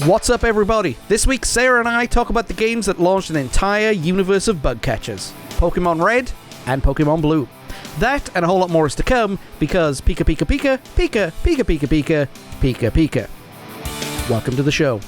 What's up, everybody? This week, Sarah and I talk about the games that launched an entire universe of bug catchers. Pokémon Red and Pokémon Blue. That and a whole lot more is to come, because Pika Pika Pika, Pika Pika Pika Pika, Pika Pika. Welcome to the show.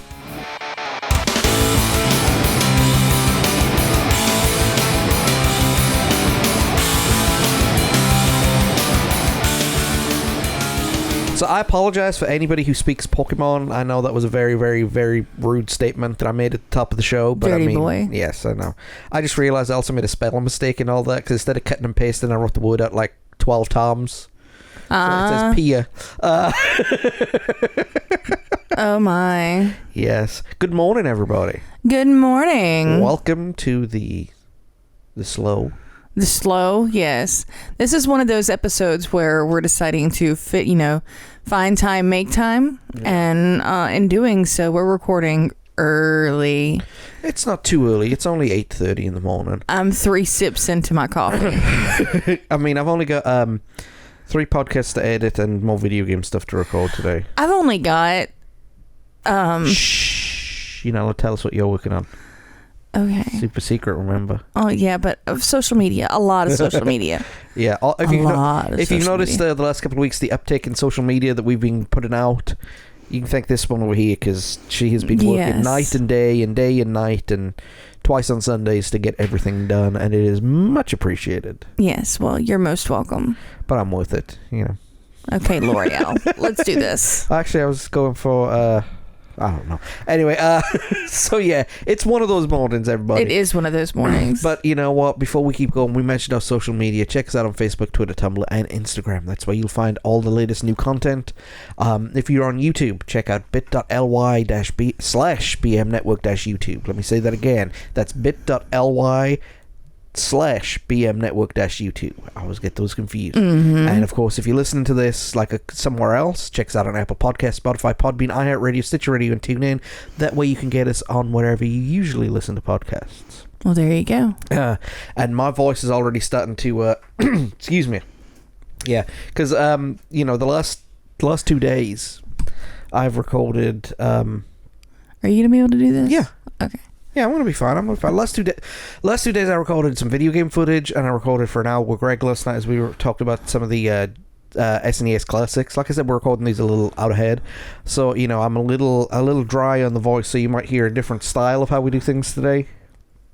So I apologize for anybody who speaks Pokemon. I know that was a very, very, very rude statement that I made at the top of the show. But Dirty I mean, boy. Yes, I know. I just realized I also made a spelling mistake and all that, because instead of cutting and pasting, I wrote the word out like 12 times. So it says Pia. Oh my. Yes. Good morning, everybody. Good morning. Welcome to the slow. The slow, yes. This is one of those episodes where we're deciding to find time, make time, and in doing so, we're recording early. It's not too early. It's only 8:30 in the morning. I'm 3 sips into my coffee. I mean, I've only got 3 podcasts to edit and more video game stuff to record today. I've only got Shh. You know, tell us what you're working on. Okay. Super secret, remember? Oh yeah, but of social media, a lot of social media. Yeah, if you've noticed the last couple of weeks the uptake in social media that we've been putting out, you can thank this one over here, because she has been working night and day and night and twice on Sundays to get everything done, and it is much appreciated. Yes, well, you're most welcome. But I'm worth it, you know. Okay, L'Oreal, let's do this. Actually, I was going for I don't know. Anyway, so yeah, it's one of those mornings, everybody. It is one of those mornings. But you know what? Before we keep going, we mentioned our social media. Check us out on Facebook, Twitter, Tumblr, and Instagram. That's where you'll find all the latest new content. If you're on YouTube, check out bit.ly/bmnetwork-YouTube. Let me say that again. That's bit.ly/bmnetwork-YouTube. I always get those confused. Mm-hmm. And of course, if you're listening to this somewhere else, check us out on Apple Podcasts, Spotify, Podbean, iHeartRadio, Stitcher Radio, and TuneIn. That way you can get us on wherever you usually listen to podcasts. Well, there you go. And my voice is already starting to excuse me. Yeah, because the last 2 days I've recorded Are you gonna be able to do this? Yeah. Okay. Yeah, I'm going to be fine. Last 2 days I recorded some video game footage, and I recorded for an hour with Greg last night as we talked about some of the SNES classics. Like I said, we're recording these a little out ahead. So, I'm a little dry on the voice, so you might hear a different style of how we do things today.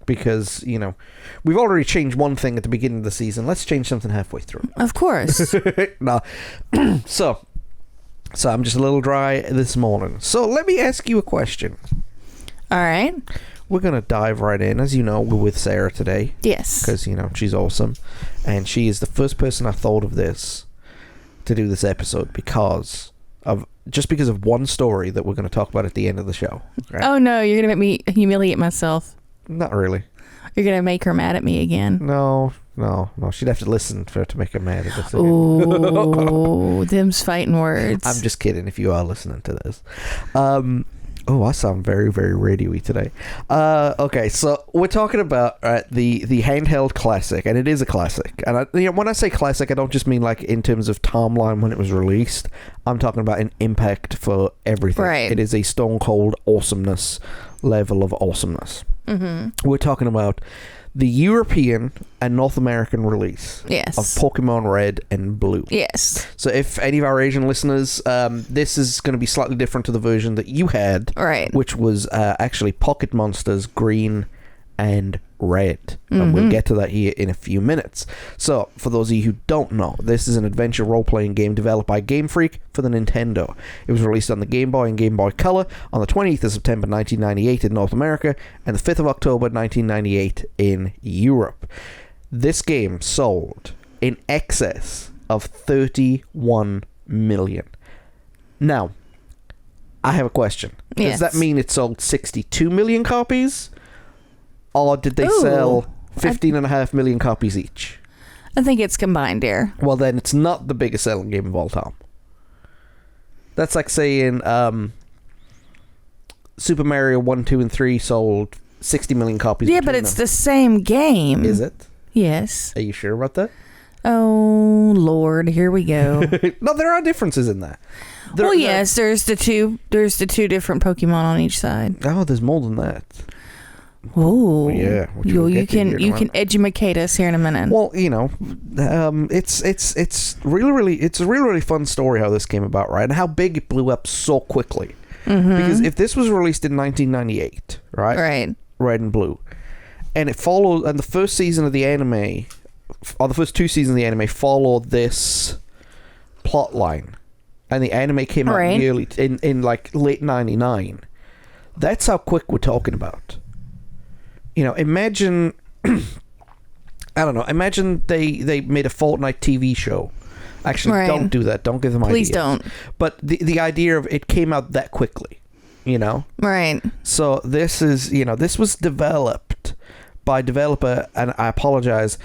Because, we've already changed one thing at the beginning of the season. Let's change something halfway through. Of course. No. So I'm just a little dry this morning. So let me ask you a question. All right. We're going to dive right in. As you know, we're with Sarah today. Yes. Because, she's awesome. And she is the first person I thought of to do this episode because of one story that we're going to talk about at the end of the show. Right? Oh, no. You're going to make me humiliate myself. Not really. You're going to make her mad at me again. No. She'd have to listen for it to make her mad at us. Oh, them's fighting words. I'm just kidding if you are listening to this. I sound very, very radio-y today. Okay, so we're talking about the handheld classic, and it is a classic. And when I say classic, I don't just mean like in terms of timeline when it was released. I'm talking about an impact for everything. Right. It is a stone-cold awesomeness level of awesomeness. Mm-hmm. We're talking about the European and North American release of Pokémon Red and Blue. Yes. So if any of our Asian listeners, this is going to be slightly different to the version that you had, right? Which was actually Pocket Monsters Green and Red. And we'll get to that here in a few minutes. So, for those of you who don't know, this is an adventure role-playing game developed by Game Freak for the Nintendo. It was released on the Game Boy and Game Boy Color on the 20th of September 1998 in North America and the 5th of October 1998 in Europe. This game sold in excess of 31 million. Now, I have a question. Does that mean it sold 62 million copies? Or did they sell 15.5 million copies each? I think it's combined here. Well, then it's not the biggest selling game of all time. That's like saying Super Mario 1, 2, and 3 sold 60 million copies. Yeah, but it's the same game. Is it? Yes. Are you sure about that? Oh, Lord, here we go. No, there are differences in that. Yes, there's the two different Pokemon on each side. Oh, there's more than that. Oh, yeah. You can educate us here in a minute. Well, it's a really fun story how this came about, right? And how big it blew up so quickly. Mm-hmm. Because if this was released in 1998, right, Red and Blue, and it followed, and the first season of the anime, or the first 2 seasons of the anime followed this plot line, and the anime came out in like late 99. That's how quick we're talking about. Imagine, I don't know, imagine they made a Fortnite TV show. Actually, don't do that. Don't give them ideas. Please don't. But the idea of it came out that quickly, Right. So this is, this was developed by developer, and I apologize,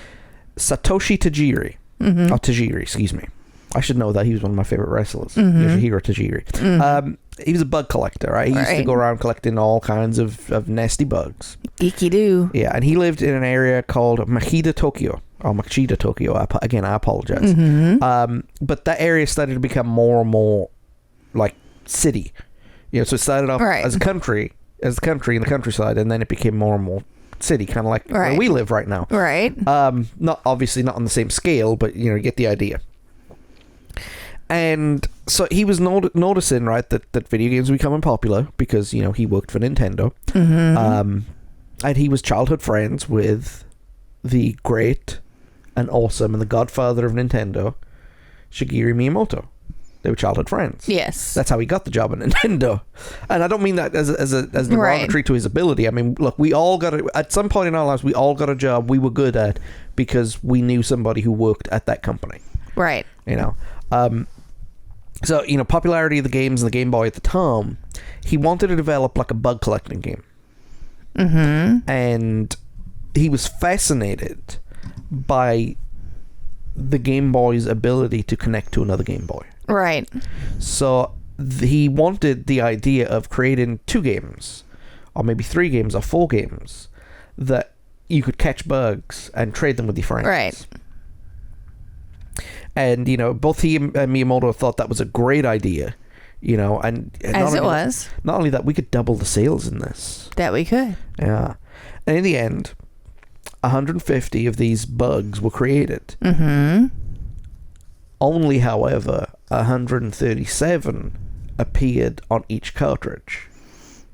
Satoshi Tajiri. Mm-hmm. Oh, Tajiri, excuse me. I should know that. He was one of my favorite wrestlers. Mm-hmm. Yoshihiro Tajiri. Mm-hmm. He was a bug collector, right? He used to go around collecting all kinds of nasty bugs. Geeky doo. Yeah, and he lived in an area called Machida, Tokyo. Again, I apologize. Mm-hmm. But that area started to become more and more like city. So it started off as a country in the countryside, and then it became more and more city, kind of like where we live right now. Right. Not obviously not on the same scale, but you get the idea. And so he was noticing, right, that video games were becoming popular because, he worked for Nintendo. Mm-hmm. And he was childhood friends with the great and awesome and the godfather of Nintendo, Shigeru Miyamoto. They were childhood friends. Yes. That's how he got the job at Nintendo. And I don't mean that as derogatory to his ability. I mean, look, we all got at some point in our lives, we all got a job we were good at because we knew somebody who worked at that company. Right. So, popularity of the games and the Game Boy at the time, he wanted to develop like a bug collecting game. Mm-hmm. And he was fascinated by the Game Boy's ability to connect to another Game Boy. Right. So he wanted the idea of creating 2 games, or maybe 3 games, or 4 games, that you could catch bugs and trade them with your friends. Right. And, both he and Miyamoto thought that was a great idea, and as it was. Not only that, we could double the sales in this. That we could. Yeah. And in the end, 150 of these bugs were created. Mm-hmm. Only, however, 137 appeared on each cartridge.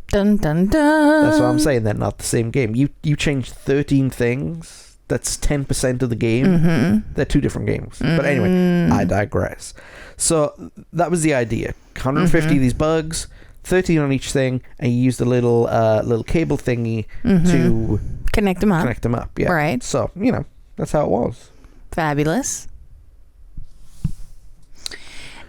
Dun, dun, dun. That's what I'm saying. They're not the same game. You changed 13 things. That's 10% of the game. Mm-hmm. They're 2 different games. Mm-hmm. But anyway, I digress. So that was the idea. 150 of these bugs, 13 on each thing, and you used a little cable thingy to connect them up. Yeah. Right. So, that's how it was. Fabulous.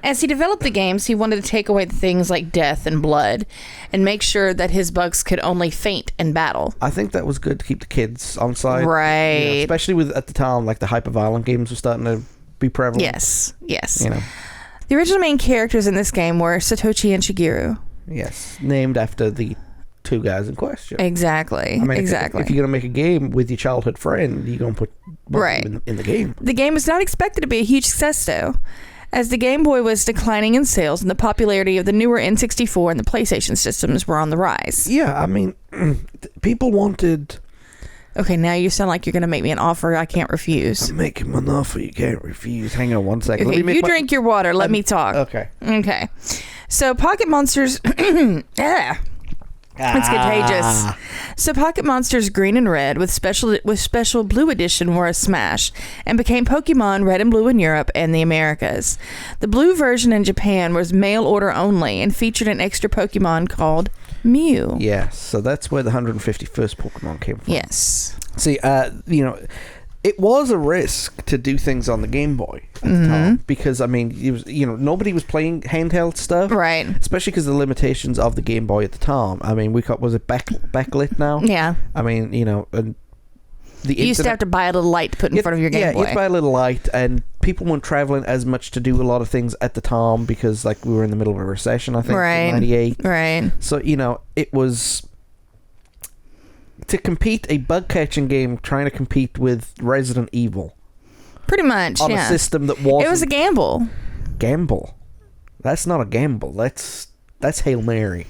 As he developed the games, he wanted to take away the things like death and blood and make sure that his bugs could only faint in battle. I think that was good to keep the kids on side. Right. Especially with, at the time, like the hyper-violent games were starting to be prevalent. Yes. The original main characters in this game were Satoshi and Shigeru. Yes. Named after the 2 guys in question. Exactly. I mean, exactly. If you're going to make a game with your childhood friend, you're going to put them in the game. The game was not expected to be a huge success, though, as the Game Boy was declining in sales and the popularity of the newer N64 and the PlayStation systems were on the rise. Yeah, I mean, people wanted... Okay, now you sound like you're going to make me an offer I can't refuse. I'm making an offer you can't refuse. Hang on one second. Okay, you drink your water. Let me talk. Okay. So, Pocket Monsters... It's contagious. So Pocket Monsters Green and Red with special Blue Edition were a smash and became Pokemon Red and Blue in Europe and the Americas. The Blue version in Japan was mail order only and featured an extra Pokemon called Mew. Yes, so that's where the 151st Pokemon came from. Yes. See, it was a risk to do things on the Game Boy at the time because, I mean, it was, nobody was playing handheld stuff. Right. Especially because of the limitations of the Game Boy at the time. I mean, was it backlit now? Yeah. I mean, and you used to have to buy a little light to put in front of your Game Boy. Yeah, you had to buy a little light, and people weren't traveling as much to do a lot of things at the time because, like, we were in the middle of a recession, I think, in 98. Right. So, it was... To compete a bug catching game trying to compete with Resident Evil Pretty much, on a system that wasn't... It was a gamble. Gamble? That's not a gamble. That's Hail Mary.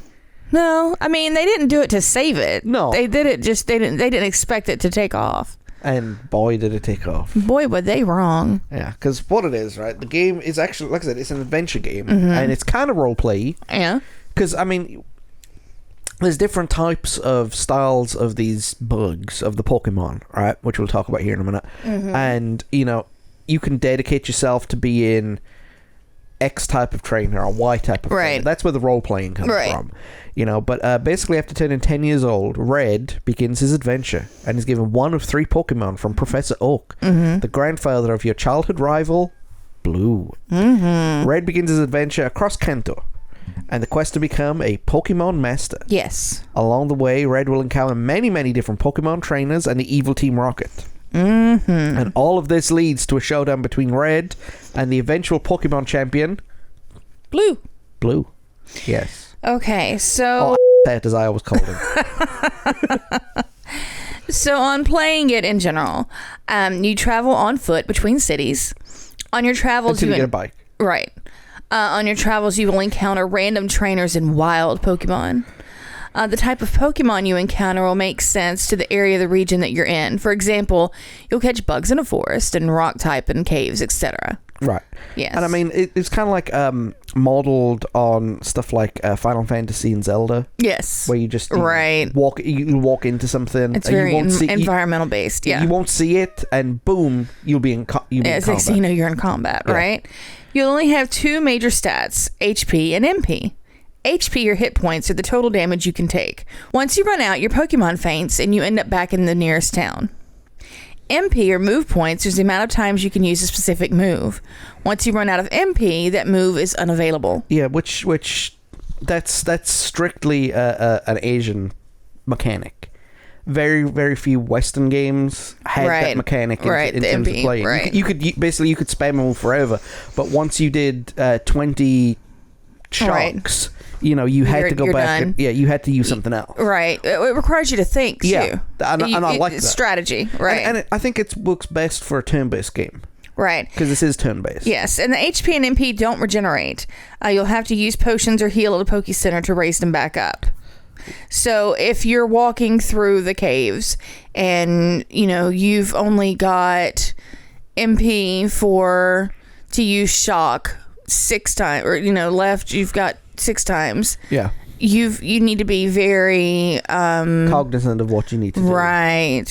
No, I mean, they didn't do it to save it. No. They did it they didn't expect it to take off. And boy, did it take off. Boy, were they wrong. Yeah, because what it is, right? The game is actually, like I said, it's an adventure game. And it's kind of roleplay. Yeah. Because, I mean, there's different types of styles of these bugs, of the Pokemon, right? Which we'll talk about here in a minute. And, you know, you can dedicate yourself to being X type of trainer or Y type of trainer. That's where the role-playing comes from. You know, but basically after turning 10 years old, Red begins his adventure and is given one of 3 Pokemon from Professor Oak, the grandfather of your childhood rival, Blue. Red begins his adventure across Kanto and the quest to become a Pokemon Master. Yes. Along the way, Red will encounter many, many different Pokemon trainers and the evil Team Rocket. And all of this leads to a showdown between Red and the eventual Pokemon champion, Blue. Blue. Yes. Okay, so... that as I always called him. So on playing it in general, you travel on foot between cities. On your travels, until you get a bike. Right. On your travels, you will encounter random trainers and wild Pokemon. The type of Pokemon you encounter will make sense to the area of the region that you're in. For example, you'll catch bugs in a forest and rock type in caves, etc. Right. Yes. And I mean, it's kind of like modeled on stuff like Final Fantasy and Zelda. Yes. Where you just walk into something. It's very environmental based. Yeah. You won't see it, and boom, you'll be in combat. Next thing you know, you're in combat, right? You'll only have 2 major stats: HP and MP. HP, or hit points, are the total damage you can take. Once you run out, your Pokemon faints and you end up back in the nearest town. MP, or move points, is the amount of times you can use a specific move. Once you run out of MP, that move is unavailable. Yeah, which that's strictly an Asian mechanic. Very, very few Western games had that mechanic in terms MP, of playing. Right. You could basically spam a move forever, but once you did 20 chunks, you know, you had to go back and, you had to use something else. Right. It requires you to think, too. Yeah, and I like that. Strategy, right. And I think it works best for a turn-based game. Right. Because this is turn-based. Yes, and the HP and MP don't regenerate. You'll have to use potions or heal at a Poke Center to raise them back up. So if you're walking through the caves and, you know, you've only got MP to use shock 6 times, or, you know, left, you've got 6 times. Yeah. You need to be very cognizant of what you need to do. Right.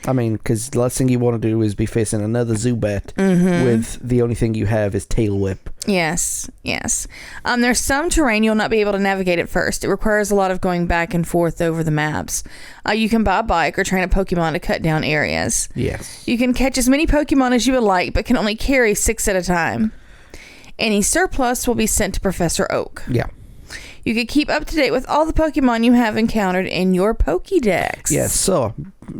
I mean, because the last thing you want to do is be facing another Zubat with the only thing you have is Tail Whip. Yes. There's some terrain you'll not be able to navigate at first. It requires a lot of going back and forth over the maps. You can buy a bike or train a Pokemon to cut down areas. Yes. You can catch as many Pokemon as you would like, but can only carry 6 at a time. Any surplus will be sent to Professor Oak. Yeah. You can keep up to date with all the Pokemon you have encountered in your Pokédex. Yes, so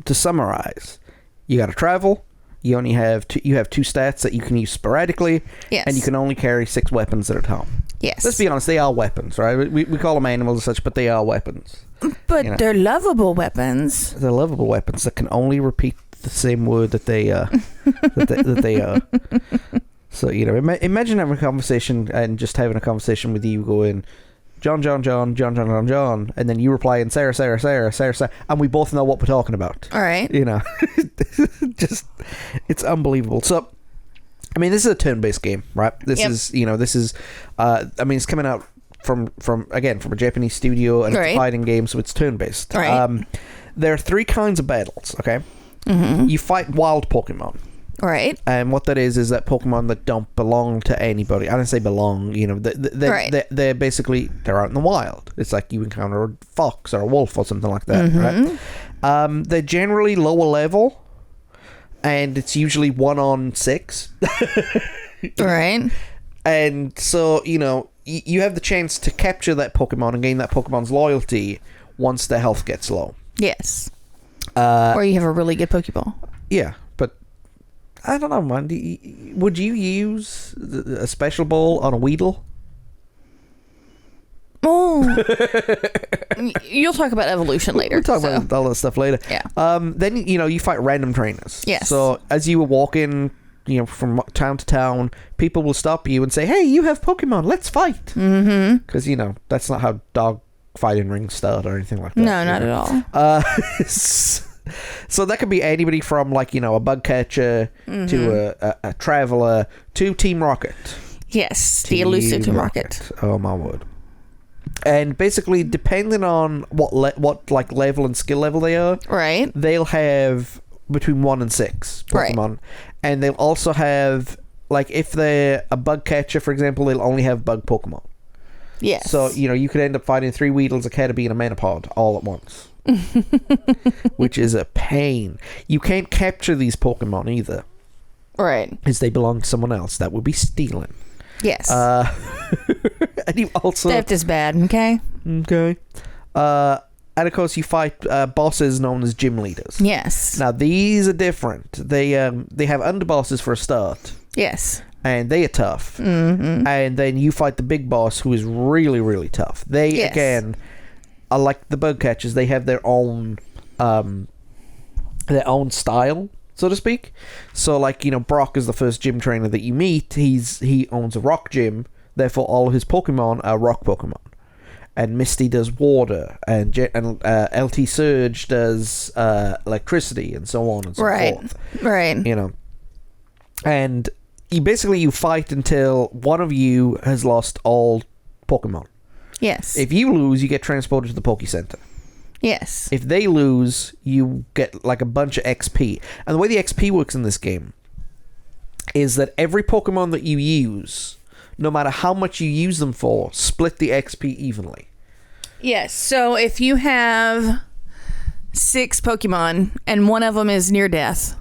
to summarize, you got to travel. You only have 2 stats that you can use sporadically. Yes. And you can only carry 6 weapons at a time. Yes. Let's be honest, they are weapons, right? We call them animals and such, but they are weapons. But they're lovable weapons. They're lovable weapons that can only repeat the same word that they that they are. So, you know, imagine having a conversation and just having a conversation with you going, John, and then you reply in Sarah, and we both know what we're talking about. All right. You know, just, it's unbelievable. So, I mean, this is a turn-based game, right? This is, I mean, it's coming out from a Japanese studio, and it's a fighting game, so it's turn-based. Right. There are 3 kinds of battles, okay? You fight wild Pokemon. Right. And what that is that Pokemon that don't belong to anybody. I don't say belong, you know, they're basically, they're out in the wild. It's like you encounter a fox or a wolf or something like that, right? They're generally lower level, and it's usually 1 on 6. Right. And so, you know, you have the chance to capture that Pokemon and gain that Pokemon's loyalty once their health gets low. Yes. Or you have a really good Pokeball. Yeah. I don't know, man. Would you use a special ball on a Weedle? Oh. You'll talk about evolution later. We'll talk about all that stuff later. Yeah. Then, you know, you fight random trainers. Yes. So, as you were walking from town to town, people will stop you and say, "Hey, you have Pokemon, let's fight." Because that's not how dog fighting rings start or anything like that. No, not at all. So that could be anybody from a bug catcher to a traveler to Team Rocket. Yes, the elusive Team Rocket. Oh my word! And basically, depending on what level and skill level they are, right, they'll have between 1 and 6 Pokemon, right. And they'll also have if they're a bug catcher, for example, they'll only have bug Pokemon. Yes. So you could end up fighting 3 Weedles, a Caterpie, and a Manapod all at once. Which is a pain. You can't capture these Pokemon either. Right. Because they belong to someone else. That would be stealing. Yes. And you also... Theft is bad, okay? Okay. And of course you fight bosses known as gym leaders. Yes. Now these are different. They have underbosses for a start. Yes. And they are tough. And then you fight the big boss, who is really, really tough. They, again... are like the bug catchers. They have their own style, so to speak. So Brock is the first gym trainer that you meet. He owns a rock gym, therefore all of his Pokemon are rock Pokemon. And Misty does water, and LT Surge does electricity, and so on and so forth. Right. And you fight until one of you has lost all Pokemon. Yes. If you lose, you get transported to the Poke Center. Yes. If they lose, you get a bunch of XP. And the way the XP works in this game is that every Pokemon that you use, no matter how much you use them for, split the XP evenly. Yes. So if you have 6 Pokemon and one of them is near death,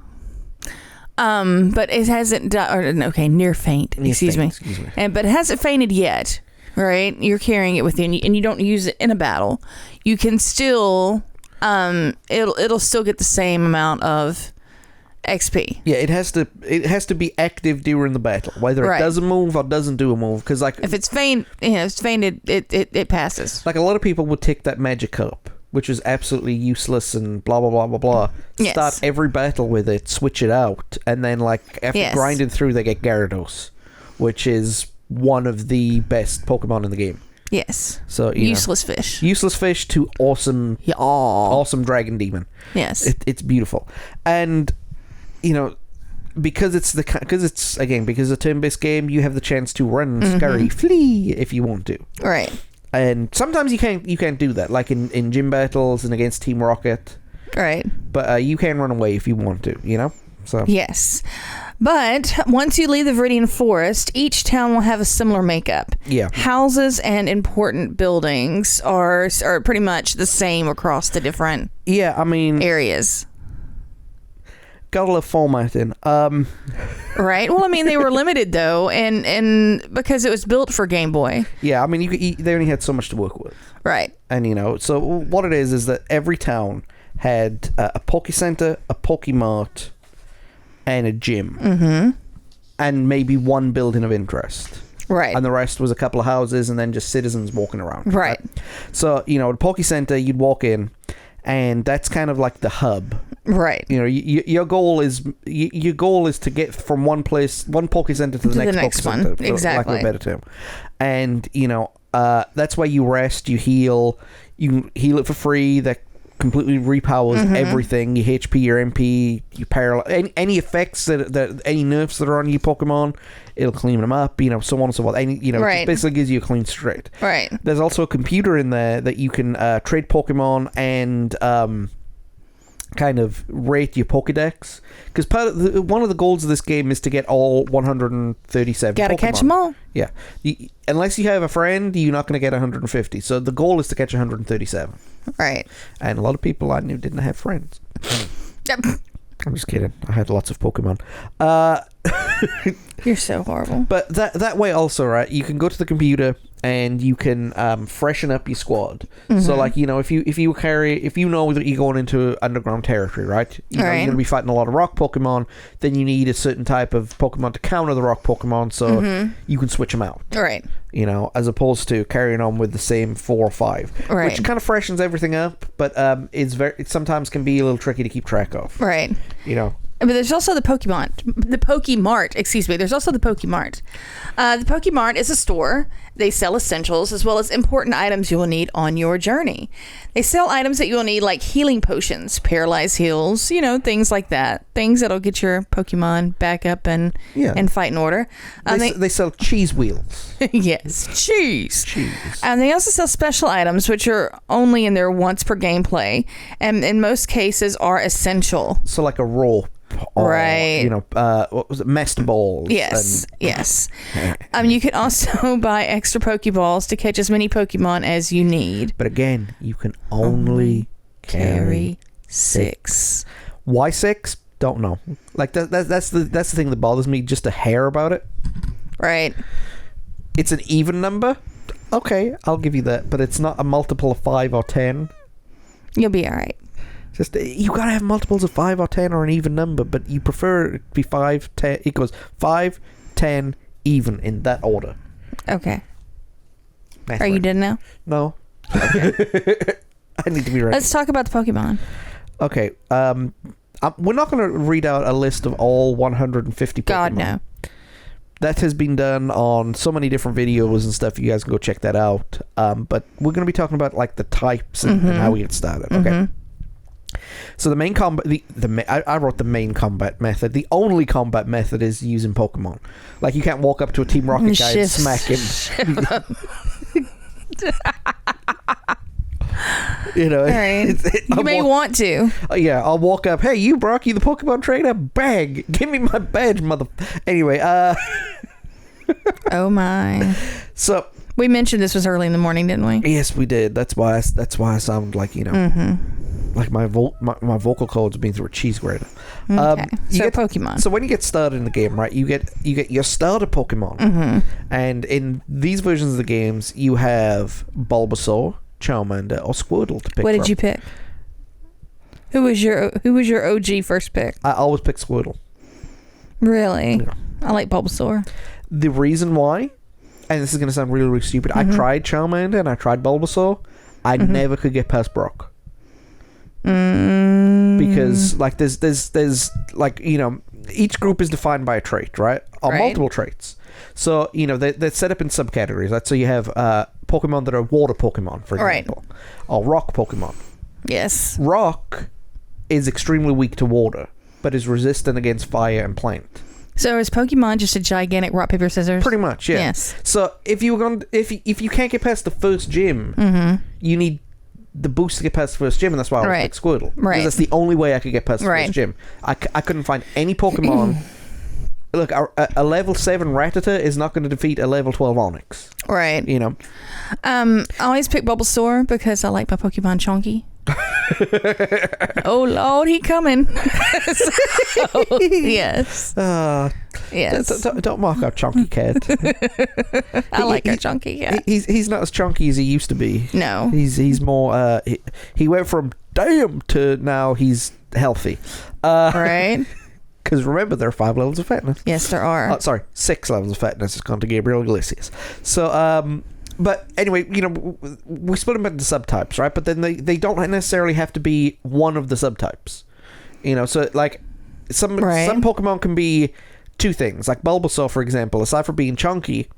but it hasn't near faint. Excuse me. But it hasn't fainted yet. Right, you're carrying it with you, and you don't use it in a battle. You can still, it'll still get the same amount of XP. Yeah, it has to be active during the battle, whether it does a move or doesn't do a move. Because if it's fainted, it passes. A lot of people would take that Magikarp, which is absolutely useless and blah blah blah blah blah. Yes. Start every battle with it, switch it out, and then after grinding through, they get Gyarados, which is one of the best Pokemon in the game. Yes. So useless fish. Useless fish to awesome dragon demon. Yes. It's beautiful. And because it's a turn-based game, you have the chance to run, scurry, flee if you want to. Right. And sometimes you can't do that, like in gym battles and against Team Rocket. Right. But you can run away if you want to, So yes. But once you leave the Viridian Forest, each town will have a similar makeup. Yeah. Houses and important buildings are pretty much the same across the different areas. Gotta love formatting. Right. Well, they were limited though, and because it was built for Game Boy. Yeah, they only had so much to work with. Right. And so what it is that every town had a Poke Center, a Pokemart, and a gym, and maybe one building of interest, right? And the rest was a couple of houses, and then just citizens walking around, right? So the Poke Center, you'd walk in, and that's kind of like the hub, right? Your goal is to get from one Poke Center to the next Poke Center, exactly. Lack of a better term. And that's why you rest, you heal it for free. That completely repowers everything. Your HP, your MP, your paralyze, any effects that any nerfs that are on your Pokemon, it'll clean them up, so on and so forth. Just basically gives you a clean straight. Right. There's also a computer in there that you can trade Pokemon and kind of rate your Pokedex, because one of the goals of this game is to get all 137 gotta Pokemon. catch them all. Yeah. Unless you have a friend, you're not going to get 150. So the goal is to catch 137. Right. And a lot of people I knew didn't have friends. I'm just kidding. I had lots of Pokemon. You're so horrible. But that way also, right, you can go to the computer and you can freshen up your squad. So if you know that you're going into underground territory, right? You're going to be fighting a lot of rock Pokemon, then you need a certain type of Pokemon to counter the rock Pokemon, so you can switch them out. Right. As opposed to carrying on with the same 4 or 5, which kind of freshens everything up, but it sometimes can be a little tricky to keep track of. Right. But there's also the Pokemart, excuse me. There's also the Pokemart. The Pokemart is a store. They sell essentials as well as important items you will need on your journey. They sell items that you will need like healing potions, paralyzed heals, things like that. Things that'll get your Pokemon back up and fight in order. They sell cheese wheels. Yes, cheese. And they also sell special items which are only in there once per gameplay and in most cases are essential. So like a rope. Or, right. What was it? Messed balls. Yes. You can also buy extra Pokeballs to catch as many Pokemon as you need. But again, you can only carry 6. Why 6? Don't know. Like that's the thing that bothers me just a hair about it. Right. It's an even number. Okay, I'll give you that. But it's not a multiple of 5 or 10. You'll be all right. Just you gotta have multiples of 5 or 10 or an even number, but you prefer it to be 5, 10. It goes 5, 10, even in that order. Okay. Are you done now? No. Okay. I need to be ready. Let's talk about the Pokemon. Okay. We're not going to read out a list of all 150 Pokemon. God, no. That has been done on so many different videos and stuff. You guys can go check that out. But we're going to be talking about like the types and how we get started. Okay. So the main combat, I wrote the main combat method. The only combat method is using Pokemon. Like you can't walk up to a Team Rocket guy and smack him. Right. You may want to. Yeah, I'll walk up. Hey, you Brock, you the Pokemon trainer? Bang! Give me my badge, mother. Anyway, oh my. So we mentioned this was early in the morning, didn't we? Yes, we did. That's why I sound like like my vocal cords being through a cheese grater. Okay. Pokemon. So when you get started in the game, right, you get your starter Pokemon, and in these versions of the games, you have Bulbasaur, Charmander, or Squirtle to pick. What did you pick? Who was your OG first pick? I always pick Squirtle. Really? Yeah. I like Bulbasaur. The reason why, and this is going to sound really, really stupid, I tried Charmander and I tried Bulbasaur. I never could get past Brock. Because like there's like each group is defined by a trait, right? Or multiple traits. So they're set up in subcategories. Right? So you have Pokemon that are water Pokemon, for example, or rock Pokemon. Yes. Rock is extremely weak to water, but is resistant against fire and plant. So is Pokemon just a gigantic rock paper scissors? Pretty much, yeah. Yes. So if you can't get past the first gym, you need the boost to get past the first gym, and that's why I picked Squirtle. Right. Because that's the only way I could get past the first gym. I couldn't find any Pokemon. Look, a level 7 Rattata is not going to defeat a level 12 Onix. Right. I always pick Bulbasaur because I like my Pokemon chunky. Oh Lord, he coming. Yes. Yes. Don't mock our chunky cat. I like our chunky cat. He's not as chunky as he used to be. No. He's more. He went from damn to now he's healthy. Right. Because remember, there are 5 levels of fatness. Yes, there are. 6 levels of fatness. It's gone to Gabriel Iglesias. So, but anyway, we split them into subtypes, right? But then they don't necessarily have to be one of the subtypes. So like some Pokemon can be 2 things. Like Bulbasaur, for example, aside from being chunky,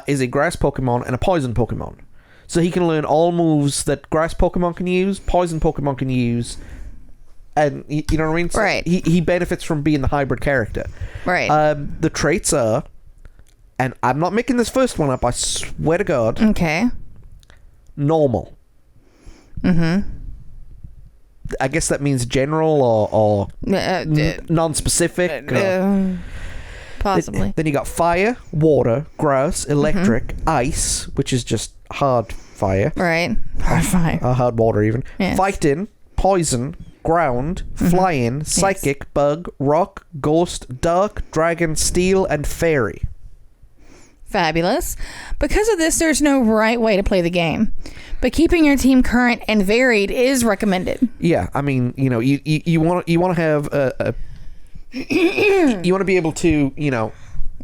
is a grass Pokemon and a poison Pokemon. So he can learn all moves that grass Pokemon can use, poison Pokemon can use. And you know what I mean? So right. He benefits from being the hybrid character. Right. The traits are, and I'm not making this first one up, I swear to God. Okay. Normal. I guess that means general or non-specific. Possibly. Then you got fire, water, grass, electric, ice, which is just hard fire. Right. Hard fire. Hard water even. Yes. Fighting, poison, ground, flying, psychic, bug, rock, ghost, dark, dragon, steel, and fairy. Fabulous. Because of this, there's no right way to play the game, but keeping your team current and varied is recommended. Yeah, I mean, you want to have a you want to be able to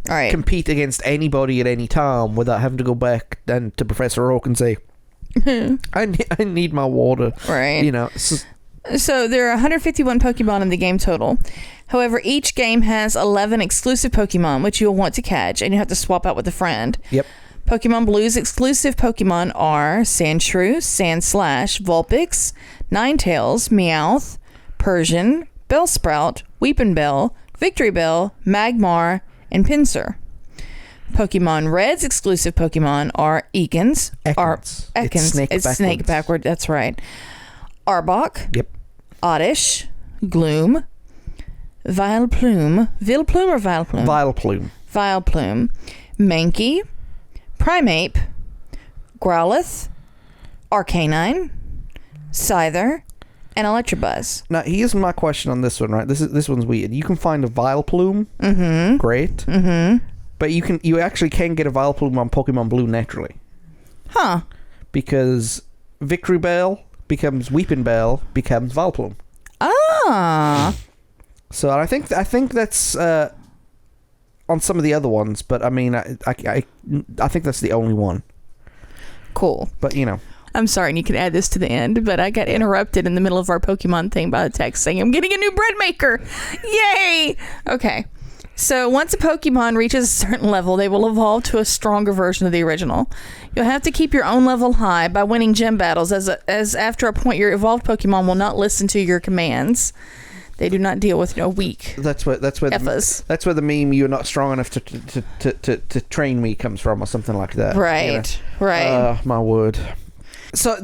compete against anybody at any time without having to go back then to Professor Oak and say, I need my water. Right. So there are 151 Pokemon in the game total. However, each game has 11 exclusive Pokemon, which you'll want to catch, and you have to swap out with a friend. Yep. Pokemon Blue's exclusive Pokemon are Sandshrew, Sandslash, Vulpix, Ninetales, Meowth, Persian, Bellsprout, Weepinbell, Victorybell, Magmar, and Pinsir. Pokemon Red's exclusive Pokemon are Ekans. Ekans. It's snake backward. That's right. Arbok. Yep. Oddish. Gloom. Vileplume. Vileplume or Vileplume? Vileplume. Vileplume. Mankey. Primeape. Growlithe. Arcanine. Scyther. And Electabuzz. Now, here's my question on this one, right? This one's weird. You can find a Vileplume. Mm-hmm. Great. Mm-hmm. But you actually can get a Vileplume on Pokemon Blue naturally. Huh. Because Victorybell becomes Weepinbell becomes Vileplume. Ah. So I think that's on some of the other ones, but I mean I think that's the only one. Cool. But you know. I'm sorry, and you can add this to the end, but I got interrupted in the middle of our Pokemon thing by a text saying, I'm getting a new bread maker. Yay! Okay. So once a Pokemon reaches a certain level, they will evolve to a stronger version of the original. You'll have to keep your own level high by winning gym battles, as after a point, your evolved Pokemon will not listen to your commands. They do not deal with weak. That's where the meme "you're not strong enough to train me" comes from, or something like that. Right. You know? Right. My word. So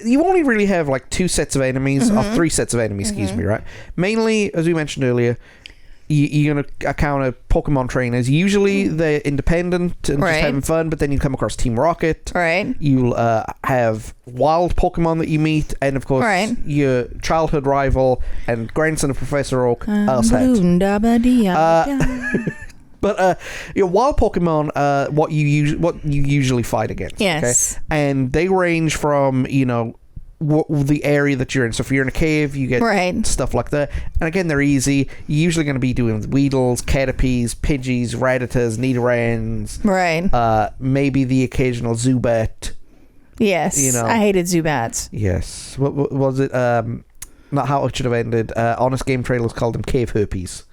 you only really have like two sets of enemies, or three sets of enemies, excuse me, right? Mainly, as we mentioned earlier, you're going to encounter Pokemon trainers. Usually they're independent and just having fun, but then you come across Team Rocket. Right. You'll have wild Pokemon that you meet, and of course your childhood rival and grandson of Professor Oak, Arsehead. But your wild Pokemon, what you usually fight against. Yes. Okay? And they range from, the area that you're in. So if you're in a cave, you get stuff like that. And again, they're easy. You're usually going to be doing Weedles, Caterpies, Pidgeys, Rattatas, Nidorans. Right. Maybe the occasional Zubat. Yes. I hated Zubats. Yes. What was it? Not how it should have ended. Honest Game Trailers called them Cave Herpes.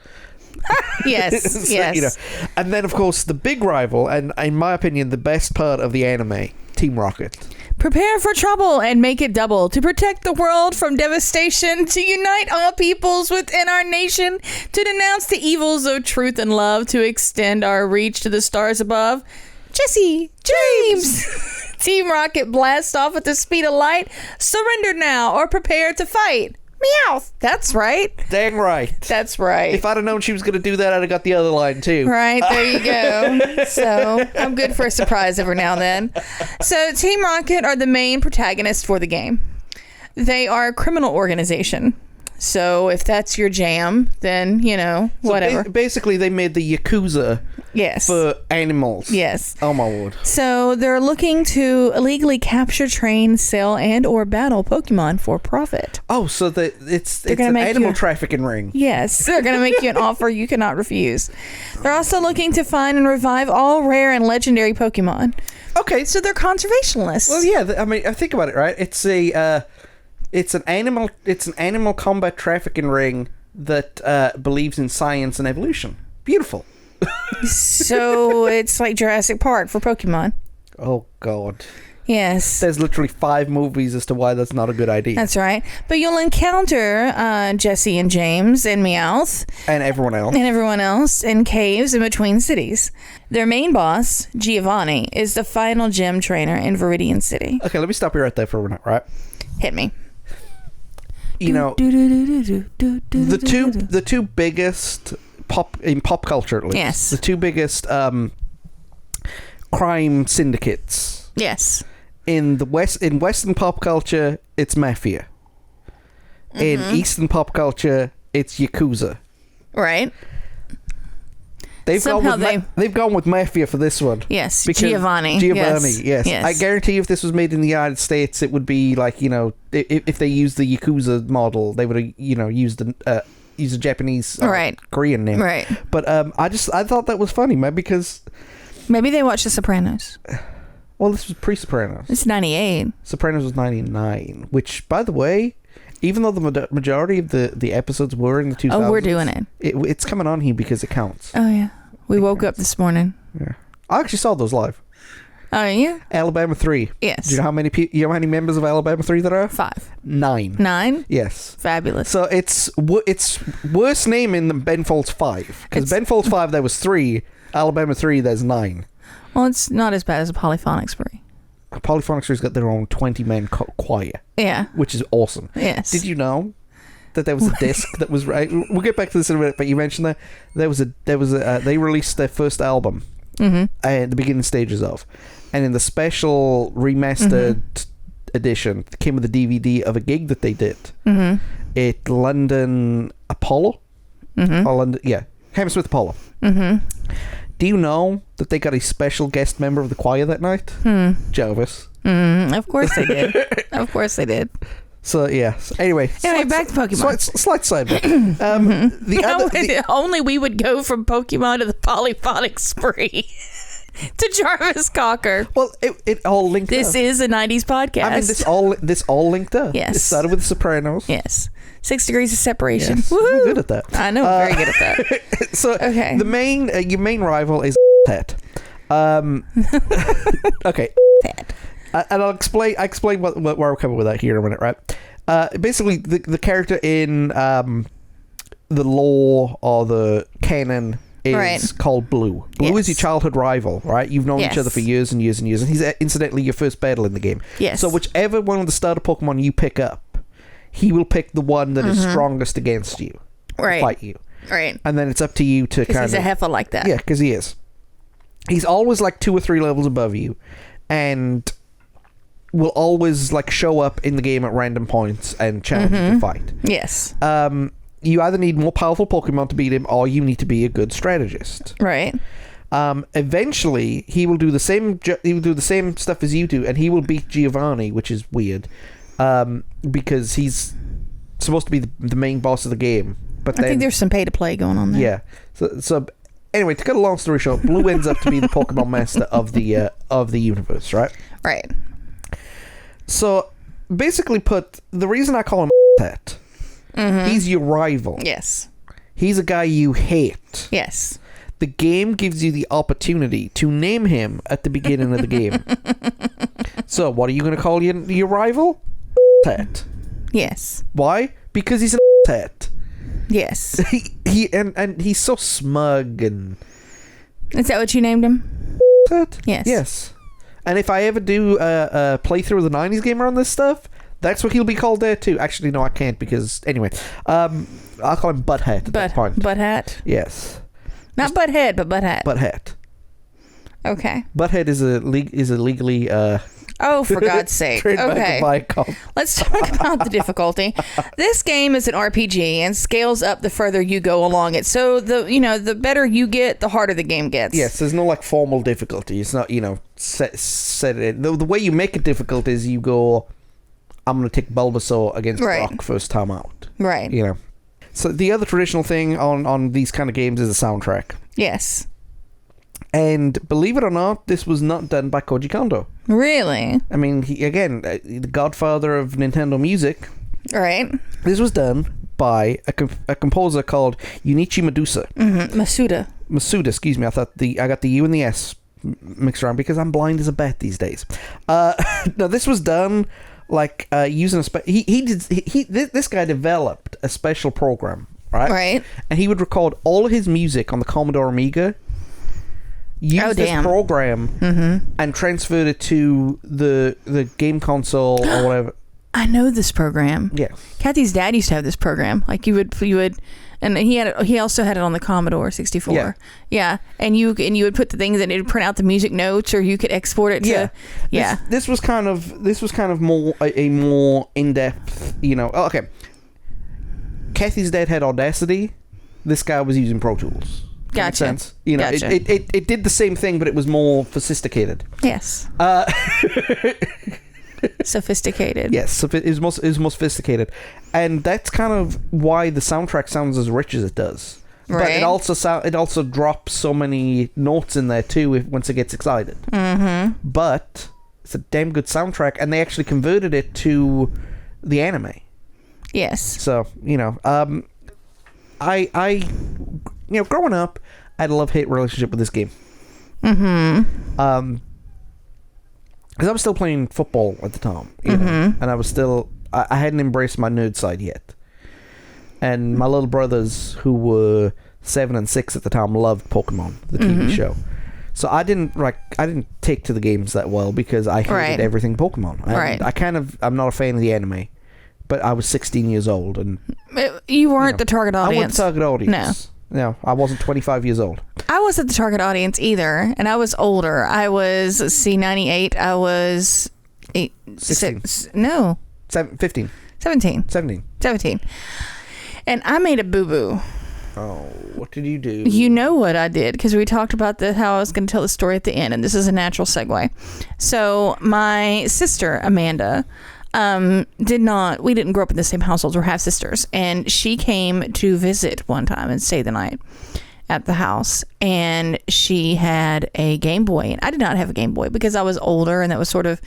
Yes. So, yes. And then, of course, the big rival, and in my opinion, the best part of the anime, Team Rocket. Prepare for trouble and make it double. To protect the world from devastation, to unite all peoples within our nation, to denounce the evils of truth and love, to extend our reach to the stars above. Jesse James! Team Rocket blasts off at the speed of light. Surrender now or prepare to fight. Meowth. That's right. Dang right. That's right. If I'd have known she was going to do that, I'd have got the other line too. Right, there you go. So I'm good for a surprise every now and then. So Team Rocket are the main protagonists for the game. They are a criminal organization. So if that's your jam, then, whatever. So basically, they made the Yakuza for animals. Yes. Oh, my word. So they're looking to illegally capture, train, sell, and or battle Pokemon for profit. Oh, so it's an animal trafficking ring. Yes. They're going to make you an offer you cannot refuse. They're also looking to find and revive all rare and legendary Pokemon. Okay. So they're conservationists. Well, yeah. I mean, think about it, right? It's an animal combat trafficking ring that believes in science and evolution. Beautiful. So it's like Jurassic Park for Pokemon. Oh, God. Yes. There's literally 5 movies as to why that's not a good idea. That's right. But you'll encounter Jesse and James and Meowth. And everyone else. In caves in between cities. Their main boss, Giovanni, is the final gym trainer in Viridian City. Okay, let me stop you right there for a minute, right? Hit me. The two biggest pop culture, at least. Yes. The two biggest crime syndicates. Yes. In Western pop culture, it's Mafia. In Eastern pop culture, it's Yakuza. Right. They've gone with Mafia for this one. Yes, Giovanni. Yes. I guarantee you if this was made in the United States, it would be like, if they used the Yakuza model, they would have, used a Japanese Korean name. Right. But I thought that was funny, man, because... Maybe they watched The Sopranos. Well, this was pre-Sopranos. It's 98. Sopranos was 99, which, by the way... Even though the majority of the episodes were in the 2000s. Oh, we're doing it. It's coming on here because it counts. Oh, yeah. We woke up this morning. Yeah. I actually saw those live. Oh, yeah? Alabama 3. Yes. Do you know how many members of Alabama 3 there are? 5. 9. 9? Yes. Fabulous. So it's worse naming than Ben Folds 5. Because Ben Folds 5, there was 3. Alabama 3, there's 9. Well, it's not as bad as a Polyphonic Spree. Polyphonic Spree's got their own 20-man choir. Yeah. Which is awesome. Yes. Did you know that there was a disc that was right? We'll get back to this in a minute, but you mentioned that they released their first album at the beginning stages of, and in the special remastered edition, it came with a DVD of a gig that they did at London Apollo, or London, Hammersmith Apollo. Do you know that they got a special guest member of the choir that night? Jarvis. Of course they did. Of course they did. So, yeah. Anyway, back to Pokemon. Slight sidebar. Only we would go from Pokemon to the Polyphonic Spree. To Jarvis Cocker. Well, it all linked This up. is a 90s podcast. I mean, this all linked up. Yes. It started with The Sopranos. Yes. 6 degrees of separation. Yes. Woohoo! We're good at that. I know, very good at that. So, Okay. the main, your main rival is Ted. Okay. Ted. And I'll explain where we're coming with that here in a minute, right? Basically, the character in the lore or the canon is called Blue. Blue is your childhood rival, right? You've known each other for years and years and years, and he's incidentally your first battle in the game. Yes. So whichever one of the starter Pokemon you pick up, he will pick the one that is strongest against you. Right. Fight you. Right. And then it's up to you to kind of... Because he's a heifer like that. Yeah, because he is. He's always like 2 or 3 levels above you, and will always like show up in the game at random points and challenge you to fight. Yes. You either need more powerful Pokemon to beat him, or you need to be a good strategist. Right. Eventually, he will do the same. He will do the same stuff as you do, and he will beat Giovanni, which is weird, because he's supposed to be the main boss of the game. But I think there's some pay to play going on there. Yeah. So anyway, to cut a long story short, Blue ends up to be the Pokemon master of the universe, right? Right. So basically, the reason I call him Tet. He's your rival. Yes. He's a guy you hate. Yes. The game gives you the opportunity to name him at the beginning of the game. So, what are you going to call your rival? Tet. Yes. Why? Because he's an Tet. Yes. And he's so smug and... Is that what you named him? Tet? Yes. Yes. And if I ever do a playthrough of the 90s game around this stuff... That's what he'll be called there too. Actually, no, I can't because anyway, I'll call him Butthead at that point. Butthead. Yes. Not Butthead, but Butthead. Butthead. Okay. Butthead is legally. Oh, for God's sake! Okay. Let's talk about the difficulty. This game is an RPG and scales up the further you go along it. So the better you get, the harder the game gets. Yes, there's no like formal difficulty. It's not set it in. The way you make it difficult is you go. I'm going to take Bulbasaur against Brock first time out. Right. So the other traditional thing on these kind of games is the soundtrack. Yes. And believe it or not, this was not done by Koji Kondo. Really? I mean, the godfather of Nintendo music. Right. This was done by a composer called Junichi Masuda, excuse me. I got the U and the S mixed around because I'm blind as a bat these days. No, this was done... Like using this guy developed a special program, right? Right. And he would record all of his music on the Commodore Amiga. Use this program and transferred it to the game console or whatever. I know this program. Yeah. Kathy's dad used to have this program. Like you would, and he also had it on the Commodore 64. Yeah. Yeah. And you would put the things and it would print out the music notes, or you could export it to. Yeah. This was kind of more a more in depth. Okay. Kathy's dad had Audacity. This guy was using Pro Tools. Gotcha. Makes sense. Gotcha. It did the same thing, but it was more sophisticated. Yes. Sophisticated. Yes, it is more sophisticated, and that's kind of why the soundtrack sounds as rich as it does. Right. But it also drops so many notes in there too once it gets excited. But it's a damn good soundtrack, and they actually converted it to the anime. Yes. So, I growing up, I had a love-hate relationship with this game. Because I was still playing football at the time, and I was still, I hadn't embraced my nerd side yet. And my little brothers, who were 7 and 6 at the time, loved Pokemon, the TV show. So I didn't take to the games that well because I hated everything Pokemon. I'm not a fan of the anime, but I was 16 years old and you weren't the target audience. I wasn't the target audience. No, I wasn't 25 years old. I wasn't the target audience either, and I was older. I was 98. I was 16. 15. 17. And I made a boo-boo. Oh, what did you do? You know what I did, because we talked about how I was going to tell the story at the end, and this is a natural segue. So my sister, Amanda, we didn't grow up in the same households. We're half sisters. And she came to visit one time and stay the night at the house. And she had a Game Boy. And I did not have a Game Boy because I was older, and that was sort of,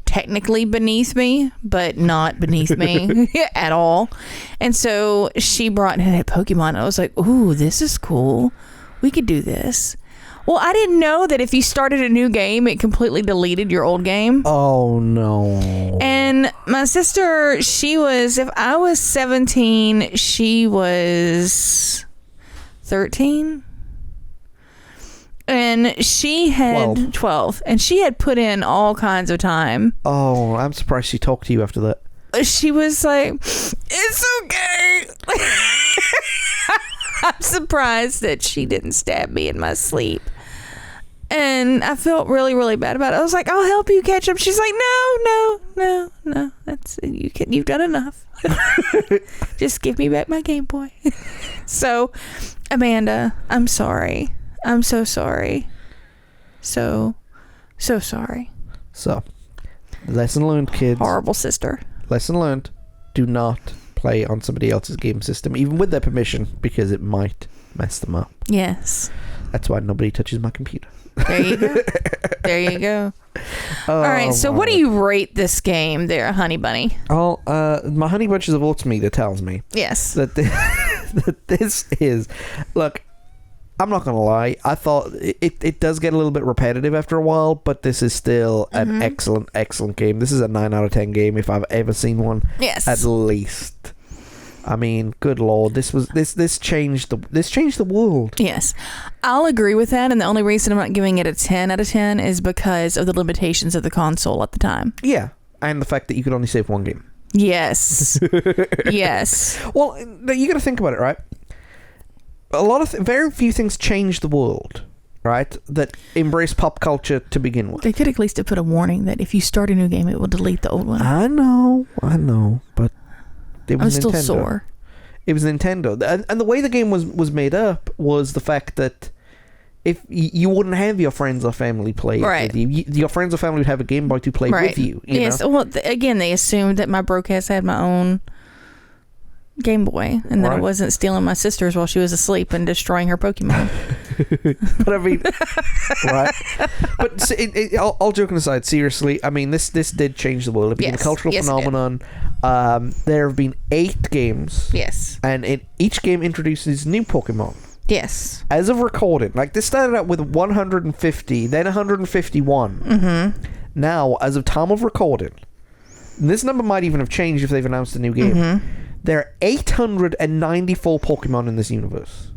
technically beneath me, but not beneath me at all. And so she brought in a Pokemon, and I was like, ooh, this is cool. We could do this. Well, I didn't know that if you started a new game, it completely deleted your old game. Oh, no. And my sister, if I was 17, she was 13. And she had 12. And she had put in all kinds of time. Oh, I'm surprised she talked to you after that. She was like, it's okay. I'm surprised that she didn't stab me in my sleep. And I felt really, really bad about it. I was like, I'll help you catch up. She's like, no. That's you've done enough. Just give me back my Game Boy. So, Amanda, I'm sorry. I'm so sorry. So sorry. So, lesson learned, kids. Horrible sister. Lesson learned. Do not play on somebody else's game system, even with their permission, because it might mess them up. Yes. That's why nobody touches my computer. There you go. There you go. All right, so what do you rate this game there, Honey Bunny? Oh, my Honey Bunches of Ultimeter tells me yes that this is... Look, I'm not going to lie. I thought it does get a little bit repetitive after a while, but this is still an excellent, excellent game. This is a 9 out of 10 game if I've ever seen one. Yes. At least. I mean, good lord, this changed the world. Yes, I'll agree with that, and the only reason I'm not giving it a 10 out of 10 is because of the limitations of the console at the time. Yeah, and the fact that you could only save one game. Yes. Yes. Well, you got to think about it, right? Very few things change the world, right? That embrace pop culture to begin with. They could at least have put a warning that if you start a new game, it will delete the old one. I know, but. I'm still sore. It was Nintendo. And the way the game was made up was the fact that if you wouldn't have your friends or family play with you, your friends or family would have a Game Boy to play with you. Yes. Know? Well, again, they assumed that my broke ass had my own Game Boy, and that I wasn't stealing my sister's while she was asleep and destroying her Pokemon. But I mean, right? But all joking aside, seriously, I mean, this did change the world. It became a cultural phenomenon. There have been 8 games. Yes. And each game introduces new Pokemon. Yes. As of recording, like this started out with 150, then 151. Mm-hmm. Now, as of time of recording, and this number might even have changed if they've announced a new game. Mm-hmm. There are 894 Pokemon in this universe.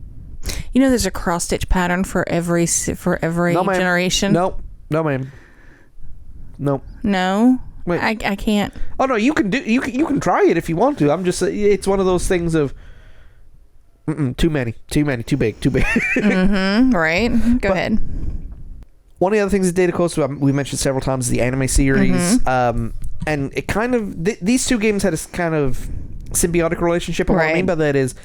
You know, there's a cross-stitch pattern for every generation. No, ma'am. No. No. Wait. I can't. Oh no, you can try it if you want to. I'm just it's one of those things of too many, too big. Mm-hmm. Right. Go ahead. One of the other things that did, of course, we mentioned several times, is the anime series. Mm-hmm. And it kind of these two games had a kind of symbiotic relationship. And what I mean by that is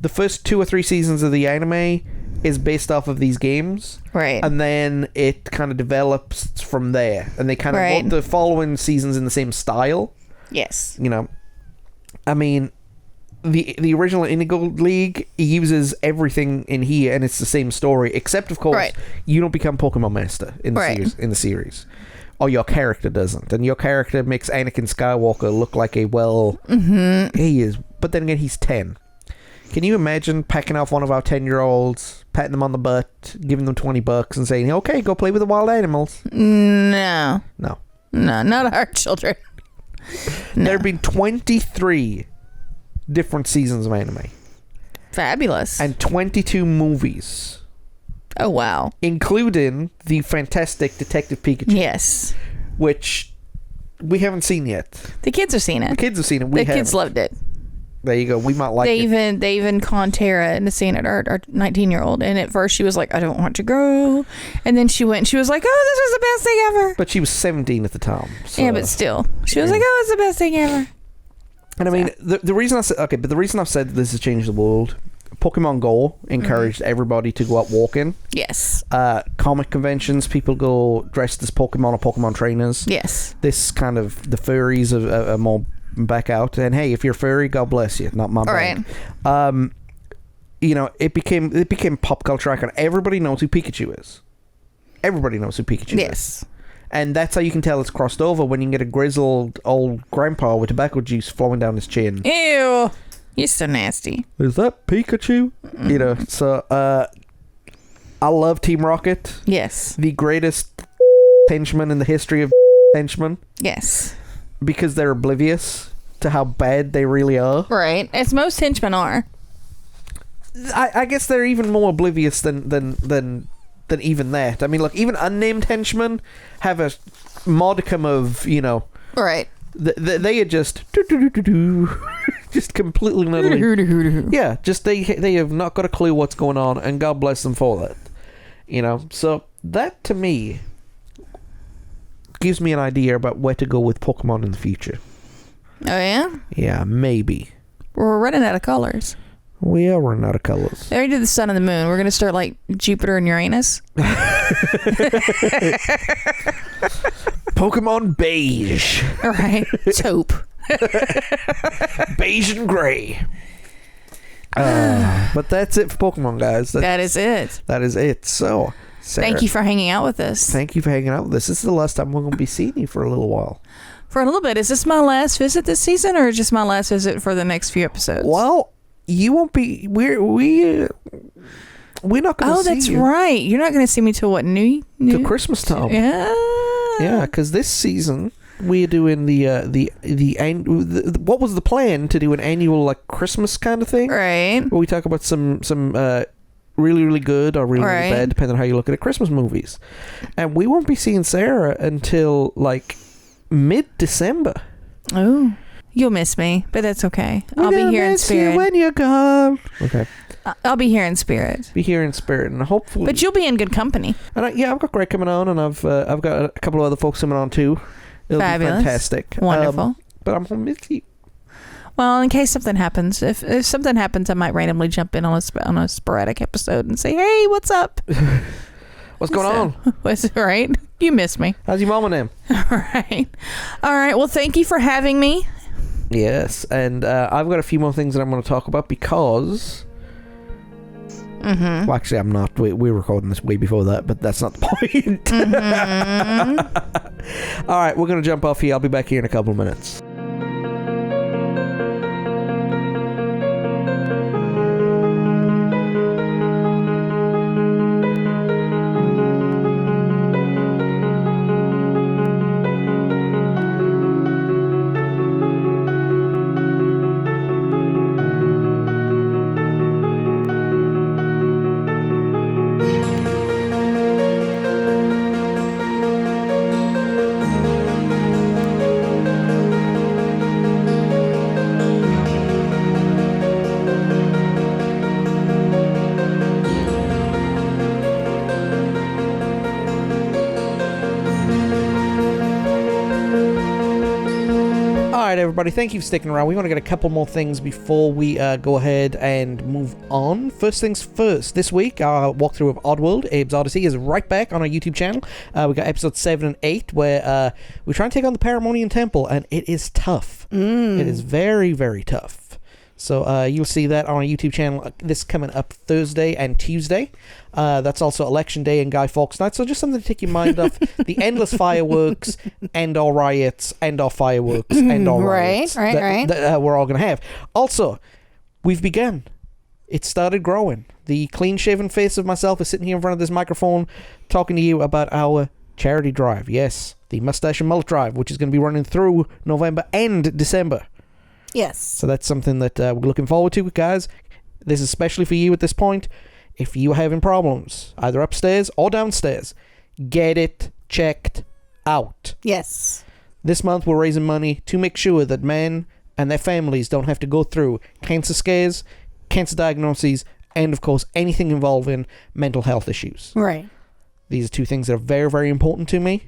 the first 2 or 3 seasons of the anime is based off of these games, right? And then it kind of develops from there, and they kind of want the following seasons in the same style. Yes, I mean, the original Indigo League uses everything in here, and it's the same story, except of course you don't become Pokemon Master in the series. or your character doesn't. And your character makes Anakin Skywalker look like a he is. But then again, he's 10. Can you imagine packing off one of our 10-year-olds, patting them on the butt, giving them $20 and saying, okay, go play with the wild animals? No. No. No, not our children. No. There have been 23 different seasons of anime. Fabulous. And 22 movies. Oh, wow. Including the fantastic Detective Pikachu. Yes. Which we haven't seen yet. The kids have seen it. The kids have seen it. The kids loved it. There you go. We might like it. They even conned Tara into seeing it, our 19-year-old. And at first she was like, I don't want to go. And then she went and she was like, oh, this was the best thing ever. But she was 17 at the time. So. Yeah, but still. She was like, oh, it's the best thing ever. And I mean, the reason I said, but the reason I've said this has changed the world, Pokemon Go encouraged everybody to go out walking. Yes. Comic conventions, people go dressed as Pokemon or Pokemon trainers. Yes. This kind of, the furries are more back out, and hey, if you're furry, God bless you, not my bad. Right. You know, it became pop culture icon. Everybody knows who Pikachu is. Everybody knows who Pikachu is. Yes. And that's how you can tell it's crossed over, when you can get a grizzled old grandpa with tobacco juice flowing down his chin. Ew. You're so nasty. Is that Pikachu? You know, so I love Team Rocket. Yes. The greatest henchmen in the history of henchmen. Yes. Because they're oblivious to how bad they really are. Right. As most henchmen are. I guess they're even more oblivious than even that. I mean, look, even unnamed henchmen have a modicum of, you know... Right. They are just... just completely and utterly... Yeah, just they have not got a clue what's going on, and God bless them for that. You know, so that to me gives me an idea about where to go with Pokemon in the future. Oh, yeah? Yeah, maybe. We're running out of colors. We are running out of colors. They already did the sun and the moon. We're going to start like Jupiter and Uranus. Pokemon Beige. All right. Taupe. Beige and gray. But that's it for Pokemon, guys. That is it. That is it. So, Sarah, thank you for hanging out with us. Thank you for hanging out with us. This is the last time we're going to be seeing you for a little while. For a little bit. Is this my last visit this season, or just my last visit for the next few episodes? Well, you won't be... We're not going to see you. Oh, that's right. You're not going to see me till what? Till Christmas time. Yeah. Yeah, because this season we're doing the what was the plan to do an annual like Christmas kind of thing, right? Where we talk about some really really good or really, really bad, depending on how you look at it, Christmas movies, and we won't be seeing Sarah until like mid-December. Oh, you'll miss me, but that's okay. I'll be here in spirit. You when you're gone. Okay. I'll be here in spirit. Be here in spirit, and hopefully. But you'll be in good company. And I've got Greg coming on, and I've got a couple of other folks coming on too. It'll Fabulous. be fantastic. Wonderful. But I'm gonna miss you. Well, in case something happens, if something happens, I might randomly jump in on a sporadic episode and say, "Hey, what's up? What's going on? What's it right? You miss me. How's your mama name? All right. Well, thank you for having me. Yes, and I've got a few more things that I'm going to talk about because... Well, actually, I'm not. We're recording this way before that, but that's not the point. All right, we're going to jump off here. I'll be back here in a couple of minutes. Everybody, thank you for sticking around. We want to get a couple more things before we go ahead and move on. First things first, this week our walkthrough of Oddworld, Abe's Odyssey, is right back on our YouTube channel. We got episodes 7 and 8 where we try and take on the Paramonian Temple, and it is tough. It is very, very tough. So you'll see that on our YouTube channel this coming up Thursday and Tuesday. That's also Election Day and Guy Fawkes Night. So just something to take your mind off the endless fireworks, end all riots, end all fireworks, end all riots. Right. That we're all going to have. Also, we've begun. It started growing. The clean-shaven face of myself is sitting here in front of this microphone talking to you about our charity drive. Yes, the Mustache and Mullet Drive, which is going to be running through November and December. Yes. So that's something that we're looking forward to, guys. This is especially for you at this point. If you're having problems, either upstairs or downstairs, get it checked out. Yes. This month we're raising money to make sure that men and their families don't have to go through cancer scares, cancer diagnoses, and of course anything involving mental health issues. Right. These are two things that are very, very important to me,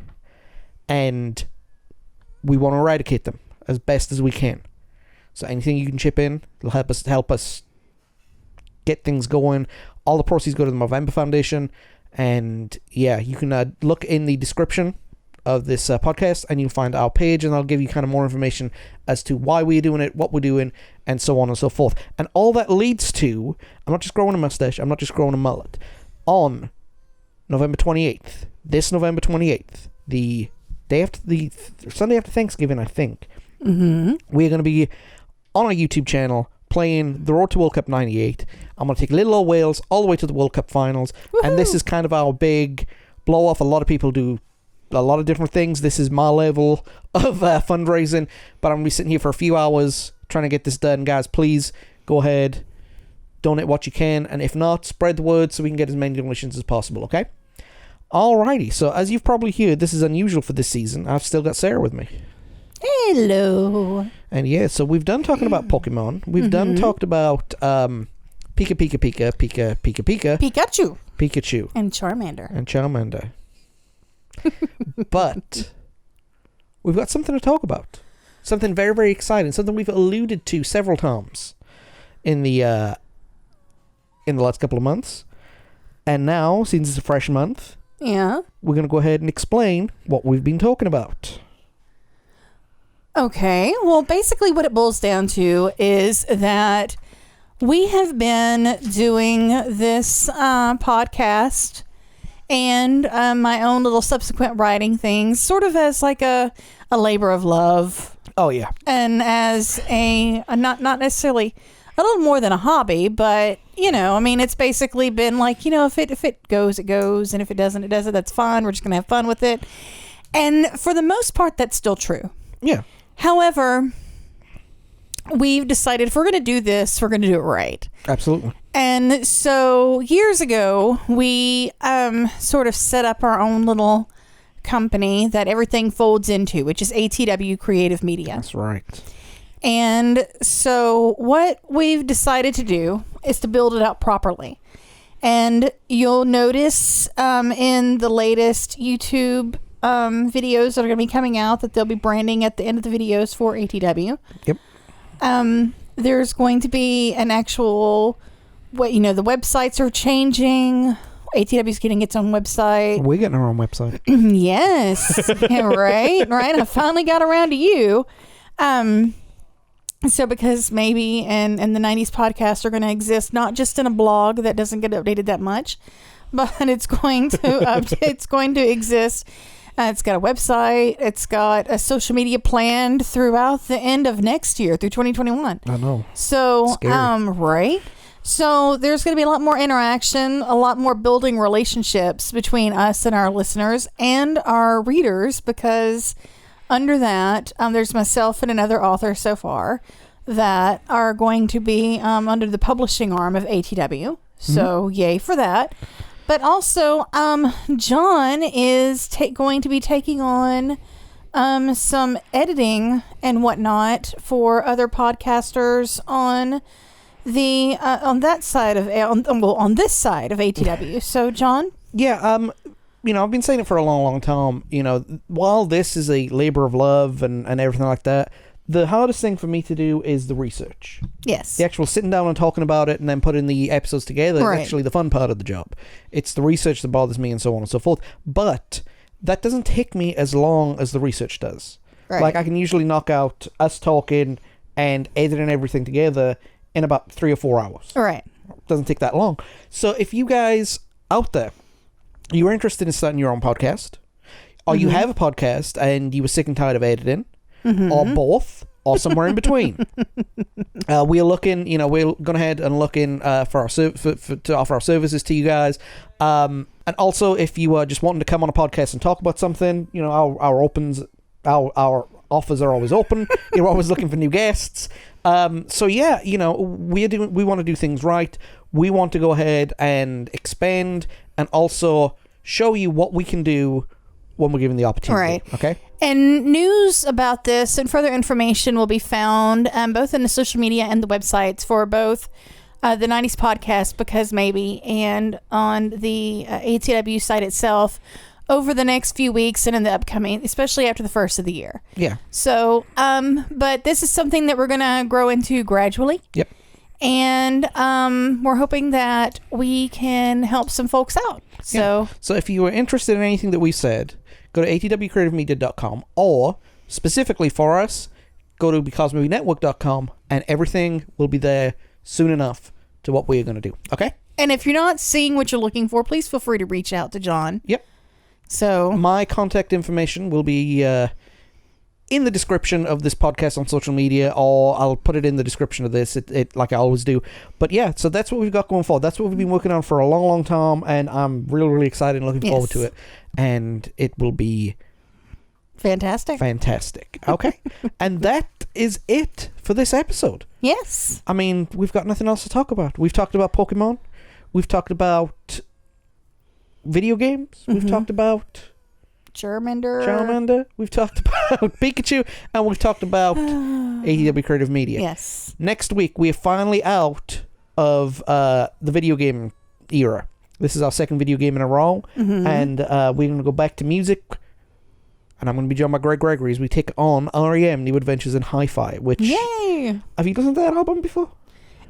and we want to eradicate them as best as we can. So anything you can chip in will help us get things going. All the proceeds go to the Movember Foundation, and yeah, you can look in the description of this podcast, and you'll find our page, and I'll give you kind of more information as to why we're doing it, what we're doing, and so on and so forth. And all that leads to, I'm not just growing a mustache, I'm not just growing a mullet. On November 28th, this November 28th, the day after Sunday after Thanksgiving, I think, we're going to be on our YouTube channel playing the Road to World Cup 98. I'm going to take little old Wales all the way to the World Cup finals. Woohoo! And this is kind of our big blow off. A lot of people do a lot of different things. This is my level of fundraising, but I'm going to be sitting here for a few hours trying to get this done. Guys, please go ahead, donate what you can, and if not, spread the word so we can get as many donations as possible, okay? Alrighty, so as you've probably heard, this is unusual for this season. I've still got Sarah with me. Hello. And yeah, so we've done talking about Pokemon. We've done talked about Pika. Pikachu. And Charmander. But we've got something to talk about. Something very, very exciting. Something we've alluded to several times in the last couple of months. And now, since it's a fresh month, we're going to go ahead and explain what we've been talking about. Okay, well, basically what it boils down to is that we have been doing this podcast and my own little subsequent writing things sort of as like a labor of love. Oh, yeah. And as a not necessarily a little more than a hobby, but, you know, I mean, it's basically been like, you know, if it goes, it goes, and if it doesn't, it doesn't. That's fine. We're just going to have fun with it. And for the most part, that's still true. Yeah. However, we've decided if we're going to do this, we're going to do it right. Absolutely. And so years ago, we sort of set up our own little company that everything folds into, which is ATW Creative Media. That's right. And so what we've decided to do is to build it out properly. And you'll notice in the latest YouTube videos that are going to be coming out that there'll be branding at the end of the videos for ATW. Yep. There's going to be an actual, the websites are changing. ATW is getting its own website. We're getting our own website. Yes. Yeah, right. I finally got around to you. So because maybe and the 90s podcasts are going to exist not just in a blog that doesn't get updated that much, but it's going to exist. It's got a website. It's got a social media planned throughout the end of next year through 2021. I know. So, right. So there's going to be a lot more interaction, a lot more building relationships between us and our listeners and our readers, because under that, there's myself and another author so far that are going to be under the publishing arm of ATW. So yay for that. But also, John is going to be taking on some editing and whatnot for other podcasters on the on this side of ATW. So, John? Yeah, I've been saying it for a long, long time. While this is a labor of love and everything like that, the hardest thing for me to do is the research. Yes. The actual sitting down and talking about it and then putting the episodes together is actually the fun part of the job. It's the research that bothers me and so on and so forth. But that doesn't take me as long as the research does. Right. Like, I can usually knock out us talking and editing everything together in about 3 or 4 hours. All right. Doesn't take that long. So if you guys out there, you're interested in starting your own podcast, or you have a podcast and you were sick and tired of editing, or both, or somewhere in between, we're looking. We're going ahead and looking for our to offer our services to you guys. And also, if you are just wanting to come on a podcast and talk about something, our offers are always open. You're always looking for new guests. So yeah, we want to do things right. We want to go ahead and expand and also show you what we can do when we're given the opportunity. Right. Okay. And news about this and further information will be found both in the social media and the websites for both the 90s podcast, Because Maybe, and on the ATW site itself over the next few weeks and in the upcoming, especially after the first of the year. Yeah. So, but this is something that we're going to grow into gradually. Yep. And we're hoping that we can help some folks out. So, So if you are interested in anything that we said, go to atwcreativemedia.com, or specifically for us, go to becausemaybepodcast.com, and everything will be there soon enough to what we are going to do. Okay? And if you're not seeing what you're looking for, please feel free to reach out to John. Yep. So my contact information will be in the description of this podcast on social media, or I'll put it in the description of this, it like I always do. But yeah, so that's what we've got going forward. That's what we've been working on for a long, long time, and I'm really, really excited and looking forward to it. And it will be fantastic. Okay. And that is it for this episode. Yes. I mean, we've got nothing else to talk about. We've talked about Pokemon. We've talked about video games. We've talked about Charmander. We've talked about Pikachu, and we've talked about ATW Creative Media. Yes. Next week, we're finally out of the video game era. This is our second video game in a row, and we're going to go back to music, and I'm going to be joined by Greg Gregory as we take on REM New Adventures in Hi-Fi, which... Yay! Have you listened to that album before?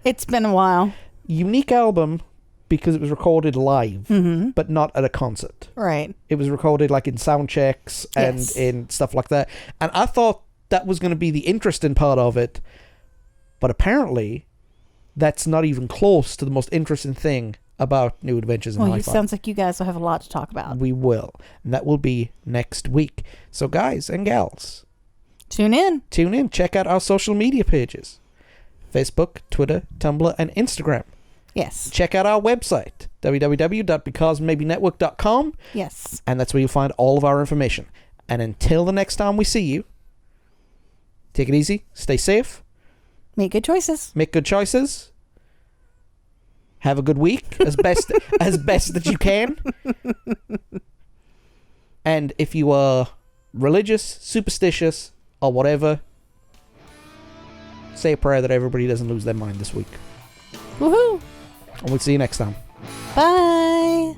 It's been a while. Unique album, because it was recorded live, but not at a concert. Right. It was recorded like in sound checks and in stuff like that. And I thought that was going to be the interesting part of it. But apparently, that's not even close to the most interesting thing about New Adventures in Hi-Fi. It sounds like you guys will have a lot to talk about. We will. And that will be next week. So guys and gals, Tune in. Check out our social media pages. Facebook, Twitter, Tumblr, and Instagram. Yes. Check out our website, www.becausemaybepodcast.com. Yes. And that's where you'll find all of our information. And until the next time we see you, take it easy, stay safe. Make good choices. Have a good week, as best that you can. And if you are religious, superstitious, or whatever, say a prayer that everybody doesn't lose their mind this week. Woohoo! And we'll see you next time. Bye.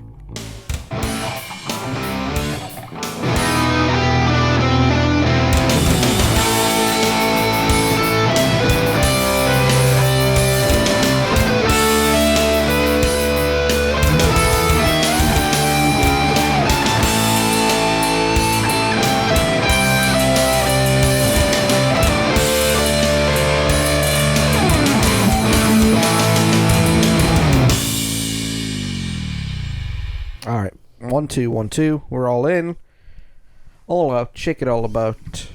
All right. 1, 2, 1, 2. We're all in. All out. Check it all about.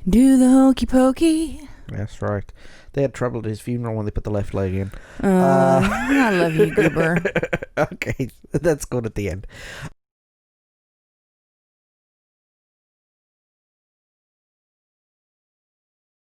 Do the hokey pokey. That's right. They had trouble at his funeral when they put the left leg in. I love you, Goober. Okay. That's good at the end.